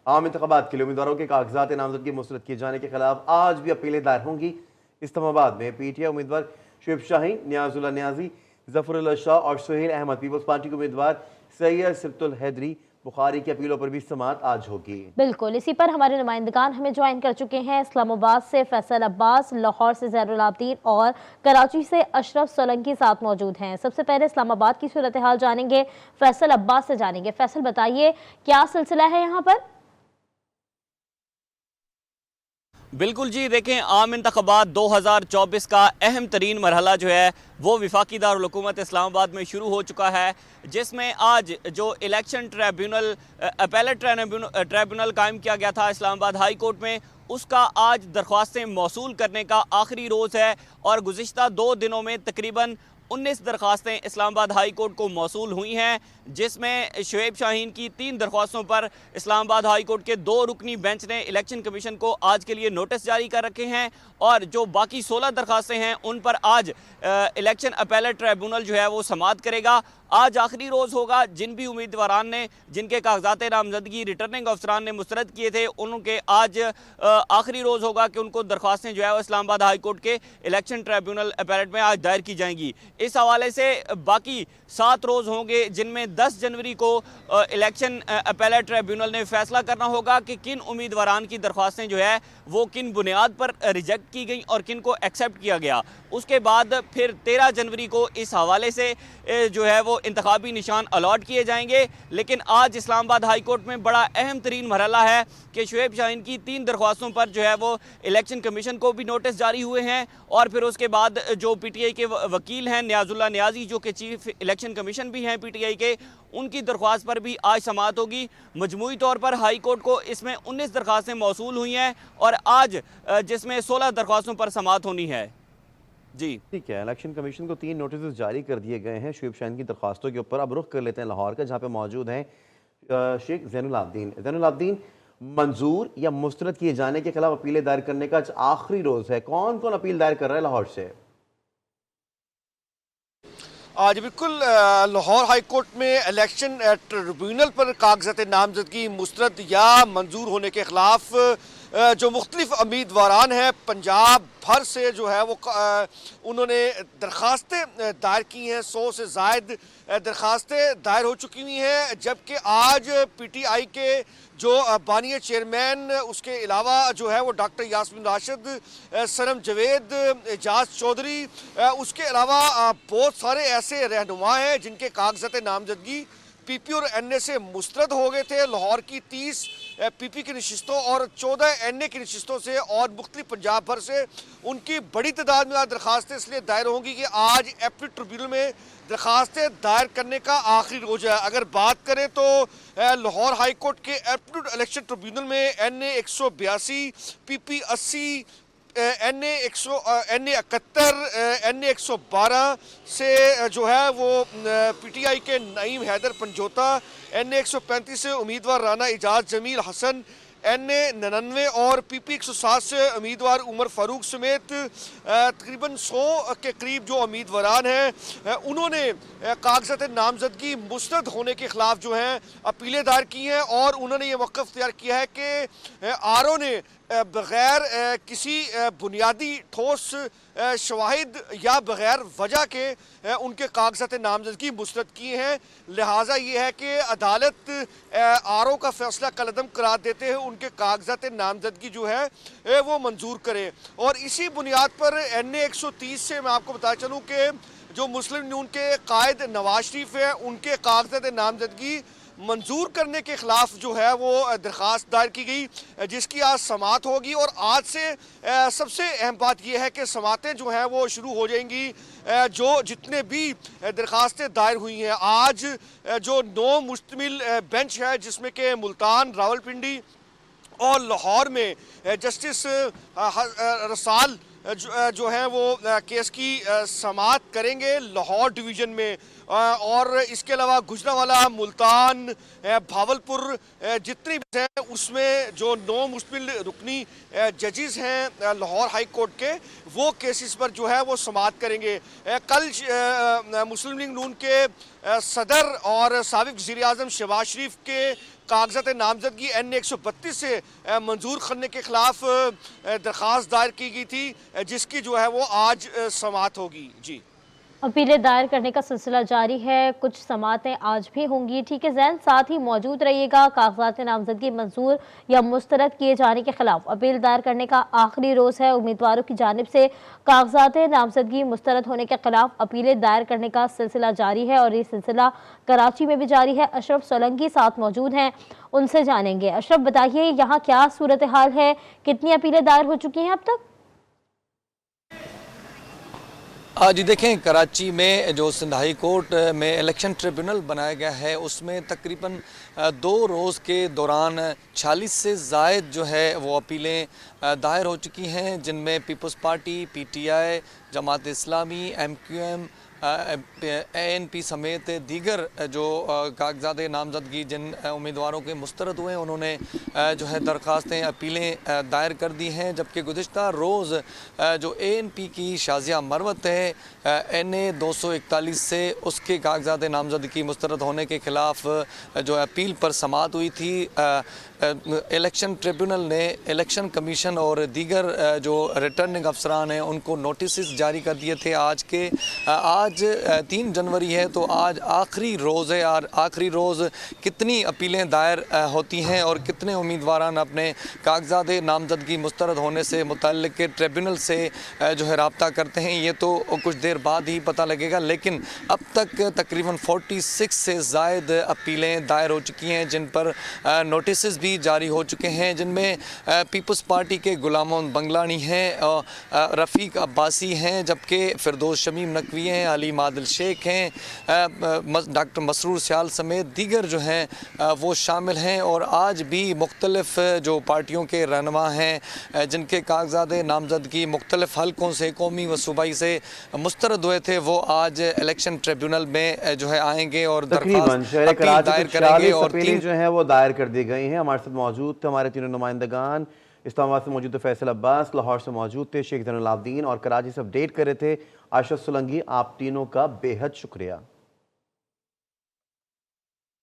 आम इंतखाबात के लिए उम्मीदवारों के कागजात नामजदगी मुस्तरद किए जाने के खिलाफ आज भी अपीलें दायर होंगी। इस्लामाबाद में पीटीआई उम्मीदवार शुएब शाहीन, नियाजुल्लाह नियाजी, जफरुल्लाह शाह और सुहेल अहमद, पीपल्स पार्टी के उम्मीदवार सैयद सिब्तुल हैदरी बुखारी की अपीलों पर भी समाअत आज होगी। बिल्कुल, इसी पर हमारे नुमाइंदगान हमें ज्वाइन कर चुके हैं। इस्लामाबाद से फैसल अब्बास, लाहौर से ज़ैनुल आबिदीन और कराची से अशरफ सोलंकी साथ मौजूद हैं। सबसे पहले इस्लामाबाद की सूरत हाल जानेंगे, फैसल अब्बास से जानेंगे। फैसल, बताइए क्या सिलसिला है यहाँ पर? बिल्कुल जी, देखें, आम इंतखाबात 2024 का अहम तरीन मरहला जो है वो वफाकी दारुल हुकूमत इस्लामाबाद में शुरू हो चुका है, जिसमें आज जो इलेक्शन ट्रिब्यूनल अपीलेट ट्रिब्यूनल कायम किया गया था इस्लामाबाद हाई कोर्ट में, उसका आज दरख्वास्तें मौसूल करने का आखिरी रोज़ है। और गुज़िश्ता 2 दिनों में तकरीबन 19 दरख्वास्तें इस्लामाबाद हाई कोर्ट को मौसूल हुई हैं, जिसमें शुएब शाहीन की 3 दरख्वास्तों पर इस्लामाबाद हाई कोर्ट के 2 रुकनी बेंच ने इलेक्शन कमीशन को आज के लिए नोटिस जारी कर रखे हैं। और जो बाकी 16 दरख्वास्तें हैं उन पर आज इलेक्शन अपीलेट ट्रिब्यूनल जो है वो समाअत करेगा। आज आखिरी रोज़ होगा। जिन भी उम्मीदवारान ने जिनके कागजात नामजदगी रिटर्निंग अफसरान ने मुस्तरद किए थे, उनके आज आखिरी रोज़ होगा कि उनको दरख्वास्तें जो है वो इस्लामाबाद हाई कोर्ट के इलेक्शन ट्रिब्यूनल अपीलेट में आज दायर की जाएंगी। इस हवाले से बाकी 7 रोज़ होंगे, जिनमें 10 जनवरी को इलेक्शन अपीलेट ट्रिब्यूनल ने फैसला करना होगा कि किन उम्मीदवारान की दरख्वास्तें जो है वो किन बुनियाद पर रिजेक्ट की गई और किन को एक्सेप्ट किया गया। उसके बाद फिर 13 जनवरी को इस हवाले से जो है वो इंतखाबी निशान अलॉट किए जाएंगे। लेकिन आज इस्लामाबाद हाई कोर्ट में बड़ा अहम तरीन मरहला है कि शुएब शाहीन की 3 दरख्वास्तों पर जो है वो इलेक्शन कमीशन को भी नोटिस जारी हुए हैं। और फिर उसके बाद जो पीटीआई के वकील हैं नियाजुल्लाह नियाजी, जो कि चीफ इलेक्शन कमीशन भी हैं पीटीआई के, उनकी दरख्वास्त पर भी आज समाअत होगी। मजमूई तौर पर हाई कोर्ट को इसमें 19 दरख्वास्तें मौसूल हुई हैं और आज जिसमें 16 दरख्वास्तों पर समाअत होनी है। जी ठीक है, इलेक्शन कमीशन को 3 नोटिस जारी कर दिए गए हैं शुएब शाहीन की दरख्वास्तों के ऊपर। अब रुख कर लेते हैं लाहौर का, जहाँ पे मौजूद हैं शेख ज़ैनुल आबिदीन। ज़ैनुल आबिदीन, मंजूर या मुस्तरद किए जाने के खिलाफ अपीलें दायर करने का आज आखिरी रोज़ है। कौन कौन अपील दायर कर रहा है लाहौर से? आज बिल्कुल लाहौर हाई कोर्ट में इलेक्शन ट्रिब्यूनल पर कागजात नामजदगी मुस्तरद या मंजूर होने के खिलाफ जो मुख्तलिफ उम्मीदवारान हैं पंजाब भर से जो है वो उन्होंने दरख्वास्तें दायर की हैं। 100 से ज़ायद दरख्वास्तें दायर हो चुकी हुई हैं, जबकि आज पीटीआई के जो बानी चेयरमैन, उसके अलावा जो है वो डॉक्टर यास्मीन राशिद, सनम जवेद, एजाज चौधरी, उसके अलावा बहुत सारे ऐसे रहनुमा हैं जिनके कागजात नामजदगी पीपी और एनए से मुस्तरद हो गए थे। लाहौर की 30 पीपी की नशिस्तों और 14 एनए की नशिस्तों से और मुख्तलिफ पंजाब भर से उनकी बड़ी तादाद में आज दरख्वास्तें इसलिए दायर होंगी कि आज अपीलेट ट्रिब्यूनल में दरख्वास्तें दायर करने का आखिरी रोज है। अगर बात करें तो लाहौर हाई कोर्ट के अपीलेट इलेक्शन ट्रिब्यूनल में एनए 182, पीपी 80, एनए 71, एनए 112 से जो है वो पीटीआई के नईम हैदर पंजोता, एनए 135 से उम्मीदवार राना इजाज जमील हसन, एनए 99 और पीपी 107 से उम्मीदवार उमर फारूक समेत तकरीबन 100 के करीब जो उम्मीदवारान हैं उन्होंने कागजात नामजदगी मुस्तरद होने के खिलाफ जो हैं अपीलें दायर की हैं। और उन्होंने ये मौक़िफ़ इख्तियार किया है कि आरओ ने बग़ैर किसी बुनियादी ठोस शवाहिद या बग़ैर वजह के उनके कागजात नामजदगी मुस्तरद किए हैं। लिहाजा ये है कि अदालत आरओ का फ़ैसला कलअदम करार देते हैं उनके कागजात नामजदगी जो है वो मंजूर करें। और इसी बुनियाद पर एनए 130 से मैं आपको बताया चलूँ कि जो मुस्लिम यूनियन के कायद नवाज शरीफ हैं उनके कागजात नामजदगी मंजूर करने के खिलाफ जो है वो दरख्वास्त दायर की गई, जिसकी आज समाअत होगी। और आज से सबसे अहम बात यह है कि समाअतें जो हैं वो शुरू हो जाएंगी। जो जितने भी दरख्वास्तें दायर हुई हैं आज जो 9 मुश्तमिल बेंच है, जिसमें कि मुल्तान, रावलपिंडी और लाहौर में जस्टिस रसाल जो है वो केस की समाअत करेंगे। लाहौर डिवीज़न में और इसके अलावा गुजरांवाला, मुल्तान, भावलपुर जितनी भी हैं उसमें जो 9 मुश्तमिल रुकनी जजेस हैं लाहौर हाई कोर्ट के, वो केसेस पर जो है वो समाअत करेंगे। कल मुस्लिम लीग नून के सदर और साबिक वज़ीर आज़म शहबाज शरीफ के कागजात नामजदगी NA 132 से मंजूर करने के खिलाफ दरख्वास्त दायर की गई थी, जिसकी जो है वो आज समाअत होगी। जी, अपीलें दायर करने का सिलसिला जारी है, कुछ समातें आज भी होंगी। ठीक है जैन, साथ ही मौजूद रहिएगा। कागजात नामजदगी मंजूर या मुस्तरद किए जाने के खिलाफ अपील दायर करने का आखिरी रोज़ है। उम्मीदवारों की जानिब से कागजात नामजदगी मुस्तरद होने के खिलाफ अपीलें दायर करने का सिलसिला जारी है और ये सिलसिला कराची में भी जारी है। अशरफ सोलंकी साथ मौजूद हैं, उनसे जानेंगे। अशरफ बताइए, यहाँ क्या सूरत हाल है, कितनी अपीलें दायर हो चुकी हैं अब तक? जी देखें, कराची में जो सिंध हाई कोर्ट में इलेक्शन ट्रिब्यूनल बनाया गया है उसमें तकरीबन 2 रोज़ के दौरान 46 से ज़ायद जो है वो अपीलें दायर हो चुकी हैं, जिनमें peoples party, PTI, Jamaat Islami, MQM, ANP समेत दीगर जो कागजात नामजदगी जिन उम्मीदवारों के मुस्तरद हुए हैं उन्होंने जो है दरख्वास्तें, अपीलें दायर कर दी हैं। जबकि गुज़िश्ता रोज़ जो ANP की शाज़िया मरवत है NA 241 से उसके कागजात नामजदगी मुस्तरद होने के ख़िलाफ़ जो अपील पर समाअत हुई थी, इलेक्शन ट्रिब्यूनल ने इलेक्शन कमीशन और दीगर जो रिटर्निंग अफसरान हैं उनको नोटिस जारी कर दिए थे। आज 3 जनवरी है तो आज आखिरी रोज़ है। और आखिरी रोज़ कितनी अपीलें दायर होती हैं और कितने उम्मीदवारान अपने कागजात नामजदगी मुस्तरद होने से मुतल्लिक़ ट्रिब्यूनल से जो है रब्ता करते हैं, ये तो कुछ देर बाद ही पता लगेगा। लेकिन अब तक तकरीबन 46 से ज़ायद अपीलें दायर हो चुकी हैं, जिन पर नोटिस भी जारी हो चुके हैं, जिनमें पीपल्स पार्टी के गुलाम बंगलानी हैं, रफ़ीक अब्बासी हैं, जबकि फिरदौस शमीम नकवी हैं, अली मादिल शेख हैं, डॉक्टर मसरूर सियाल समेत दीगर जो हैं वो शामिल हैं। और आज भी मुख्तलिफ जो पार्टियों के रहनुमा हैं जिनके कागजात नामजदगी मुख्तलिफ हलकों से, कौमी व सूबाई से मुस्तरद हुए थे, वो आज इलेक्शन ट्रिब्यूनल में जो है आएंगे और दरख्वास्त दायर करेंगे। और 3 जो है वो दायर कर दी गई हैं। हमारे साथ मौजूद थे हमारे तीनों नुमाइंदगान। इस्लामाबाद से मौजूद थे फैसल अब्बास, लाहौर से मौजूद थे शेख ज़ैनुल आबदीन और कराची से अपडेट कर रहे थे अशरफ सोलंकी। आप तीनों का बेहद शुक्रिया।